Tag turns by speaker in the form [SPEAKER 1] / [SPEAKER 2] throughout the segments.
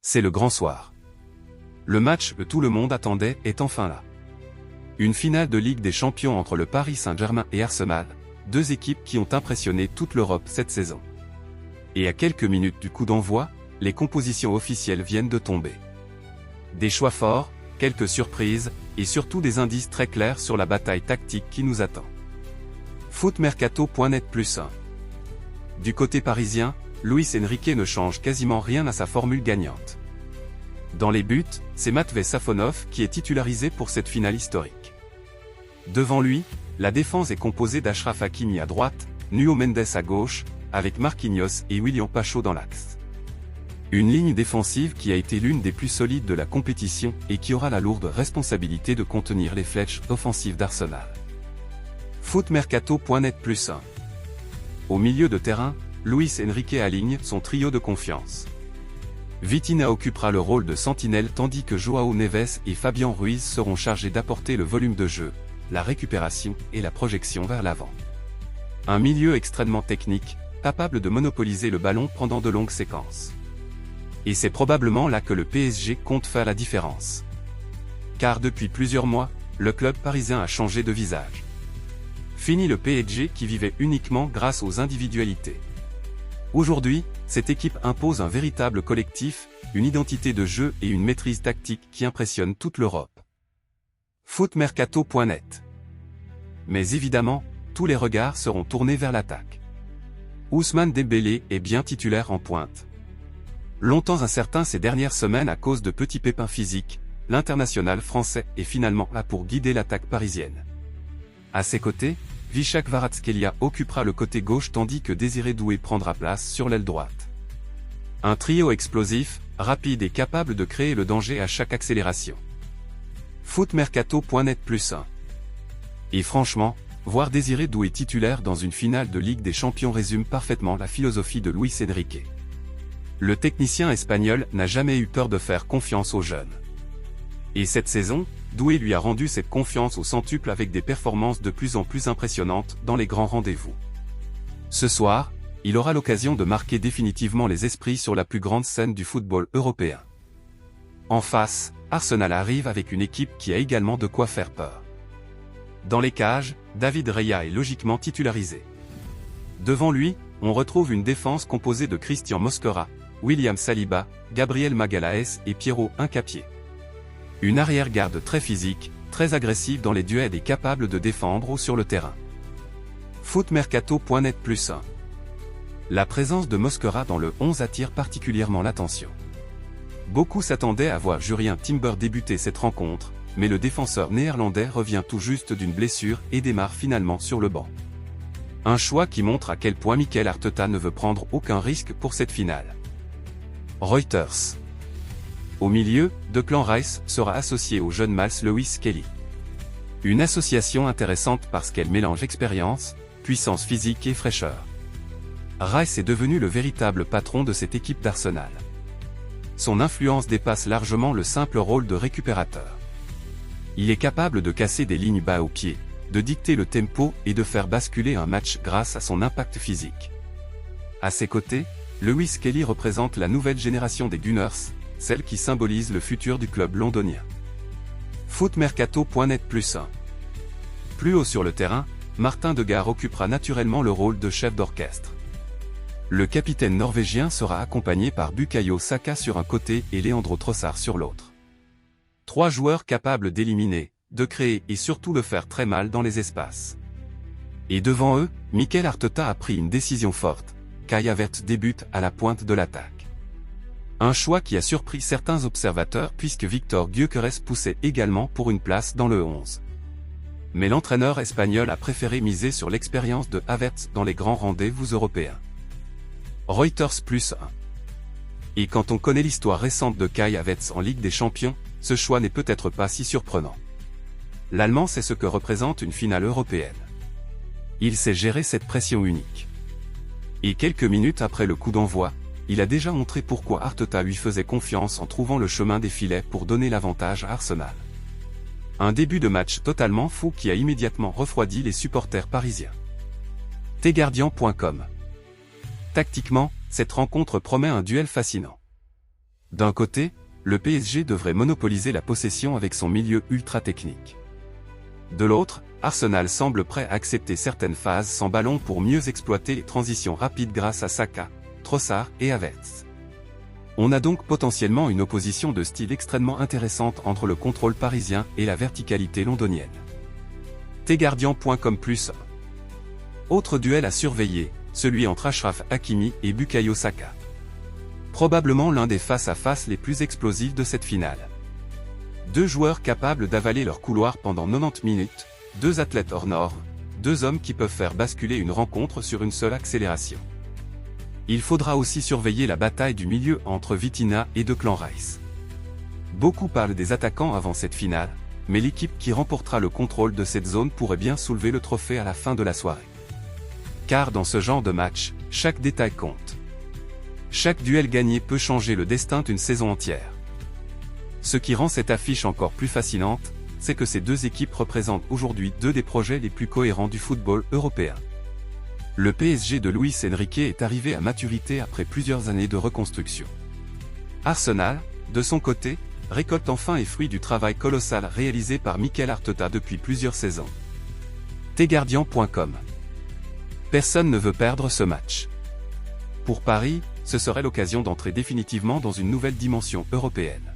[SPEAKER 1] C'est le grand soir. Le match que tout le monde attendait est enfin là. Une finale de Ligue des Champions entre le Paris Saint-Germain et Arsenal, deux équipes qui ont impressionné toute l'Europe cette saison. Et à quelques minutes du coup d'envoi, les compositions officielles viennent de tomber. Des choix forts, quelques surprises, et surtout des indices très clairs sur la bataille tactique qui nous attend. Footmercato.net +1. Du côté parisien, Luis Enrique ne change quasiment rien à sa formule gagnante. Dans les buts, c'est Matvei Safonov qui est titularisé pour cette finale historique. Devant lui, la défense est composée d'Achraf Hakimi à droite, Nuno Mendes à gauche, avec Marquinhos et William Pacho dans l'axe. Une ligne défensive qui a été l'une des plus solides de la compétition et qui aura la lourde responsabilité de contenir les flèches offensives d'Arsenal. Footmercato.net +1. Au milieu de terrain, Luis Enrique aligne son trio de confiance. Vitinha occupera le rôle de sentinelle tandis que Joao Neves et Fabian Ruiz seront chargés d'apporter le volume de jeu, la récupération et la projection vers l'avant. Un milieu extrêmement technique, capable de monopoliser le ballon pendant de longues séquences. Et c'est probablement là que le PSG compte faire la différence. Car depuis plusieurs mois, le club parisien a changé de visage. Fini le PSG qui vivait uniquement grâce aux individualités. Aujourd'hui, cette équipe impose un véritable collectif, une identité de jeu et une maîtrise tactique qui impressionnent toute l'Europe. Footmercato.net. Mais évidemment, tous les regards seront tournés vers l'attaque. Ousmane Dembélé est bien titulaire en pointe. Longtemps incertain ces dernières semaines à cause de petits pépins physiques, l'international français est finalement là pour guider l'attaque parisienne. À ses côtés, Vishay Kvaratskhelia occupera le côté gauche tandis que Désiré Doué prendra place sur l'aile droite. Un trio explosif, rapide et capable de créer le danger à chaque accélération. Footmercato.net +1. Et franchement, voir Désiré Doué titulaire dans une finale de Ligue des Champions résume parfaitement la philosophie de Luis Enrique. Le technicien espagnol n'a jamais eu peur de faire confiance aux jeunes. Et cette saison, Doué lui a rendu cette confiance au centuple avec des performances de plus en plus impressionnantes dans les grands rendez-vous. Ce soir, il aura l'occasion de marquer définitivement les esprits sur la plus grande scène du football européen. En face, Arsenal arrive avec une équipe qui a également de quoi faire peur. Dans les cages, David Raya est logiquement titularisé. Devant lui, on retrouve une défense composée de Christian Mosquera, William Saliba, Gabriel Magalhaes et Piero Hincapié. Une arrière-garde très physique, très agressive dans les duels et capable de défendre ou sur le terrain. Footmercato.net +1. La présence de Mosquera dans le 11 attire particulièrement l'attention. Beaucoup s'attendaient à voir Jurien Timber débuter cette rencontre, mais le défenseur néerlandais revient tout juste d'une blessure et démarre finalement sur le banc. Un choix qui montre à quel point Mikel Arteta ne veut prendre aucun risque pour cette finale. Reuters. Au milieu, Declan Rice sera associé au jeune Miles Lewis Skelly. Une association intéressante parce qu'elle mélange expérience, puissance physique et fraîcheur. Rice est devenu le véritable patron de cette équipe d'Arsenal. Son influence dépasse largement le simple rôle de récupérateur. Il est capable de casser des lignes bas au pied, de dicter le tempo et de faire basculer un match grâce à son impact physique. À ses côtés, Lewis Skelly représente la nouvelle génération des Gunners, celle qui symbolise le futur du club londonien. Footmercato.net +1. Plus haut sur le terrain, Martin Degaard occupera naturellement le rôle de chef d'orchestre. Le capitaine norvégien sera accompagné par Bukayo Saka sur un côté et Leandro Trossard sur l'autre. Trois joueurs capables d'éliminer, de créer et surtout de faire très mal dans les espaces. Et devant eux, Mikel Arteta a pris une décision forte, Kai Havertz débute à la pointe de l'attaque. Un choix qui a surpris certains observateurs puisque Victor Gyökeres poussait également pour une place dans le 11. Mais l'entraîneur espagnol a préféré miser sur l'expérience de Havertz dans les grands rendez-vous européens. Reuters +1. Et quand on connaît l'histoire récente de Kai Havertz en Ligue des Champions, ce choix n'est peut-être pas si surprenant. L'Allemand sait ce que représente une finale européenne. Il sait gérer cette pression unique. Et quelques minutes après le coup d'envoi, il a déjà montré pourquoi Arteta lui faisait confiance en trouvant le chemin des filets pour donner l'avantage à Arsenal. Un début de match totalement fou qui a immédiatement refroidi les supporters parisiens. Tguardian.com. Tactiquement, cette rencontre promet un duel fascinant. D'un côté, le PSG devrait monopoliser la possession avec son milieu ultra technique. De l'autre, Arsenal semble prêt à accepter certaines phases sans ballon pour mieux exploiter les transitions rapides grâce à Saka, Trossard et Havertz. On a donc potentiellement une opposition de style extrêmement intéressante entre le contrôle parisien et la verticalité londonienne. Tguardian.com+. Autre duel à surveiller, celui entre Achraf Hakimi et Bukayo Saka. Probablement l'un des face-à-face les plus explosifs de cette finale. Deux joueurs capables d'avaler leur couloir pendant 90 minutes, deux athlètes hors normes, deux hommes qui peuvent faire basculer une rencontre sur une seule accélération. Il faudra aussi surveiller la bataille du milieu entre Vitinha et Declan Rice. Beaucoup parlent des attaquants avant cette finale, mais l'équipe qui remportera le contrôle de cette zone pourrait bien soulever le trophée à la fin de la soirée. Car dans ce genre de match, chaque détail compte. Chaque duel gagné peut changer le destin d'une saison entière. Ce qui rend cette affiche encore plus fascinante, c'est que ces deux équipes représentent aujourd'hui deux des projets les plus cohérents du football européen. Le PSG de Luis Enrique est arrivé à maturité après plusieurs années de reconstruction. Arsenal, de son côté, récolte enfin les fruits du travail colossal réalisé par Mikel Arteta depuis plusieurs saisons. Tguardian.com. Personne ne veut perdre ce match. Pour Paris, ce serait l'occasion d'entrer définitivement dans une nouvelle dimension européenne.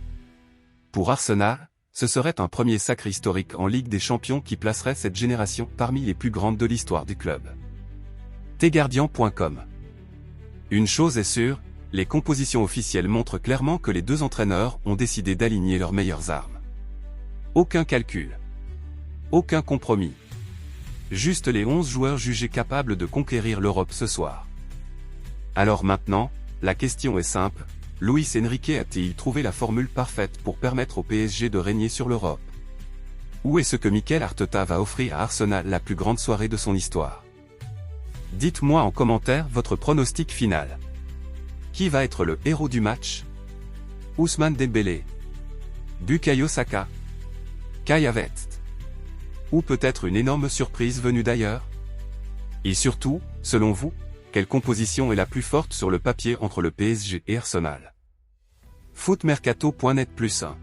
[SPEAKER 1] Pour Arsenal, ce serait un premier sacre historique en Ligue des Champions qui placerait cette génération parmi les plus grandes de l'histoire du club. Tguardian.com. Une chose est sûre, les compositions officielles montrent clairement que les deux entraîneurs ont décidé d'aligner leurs meilleures armes. Aucun calcul. Aucun compromis. Juste les 11 joueurs jugés capables de conquérir l'Europe ce soir. Alors maintenant, la question est simple, Luis Enrique a-t-il trouvé la formule parfaite pour permettre au PSG de régner sur l'Europe? Ou est-ce que Mikel Arteta va offrir à Arsenal la plus grande soirée de son histoire? Dites-moi en commentaire votre pronostic final. Qui va être le héros du match? Ousmane Dembélé, Bukayo Saka, Kai Havertz, ou peut-être une énorme surprise venue d'ailleurs? Et surtout, selon vous, quelle composition est la plus forte sur le papier entre le PSG et Arsenal? Footmercato.net+1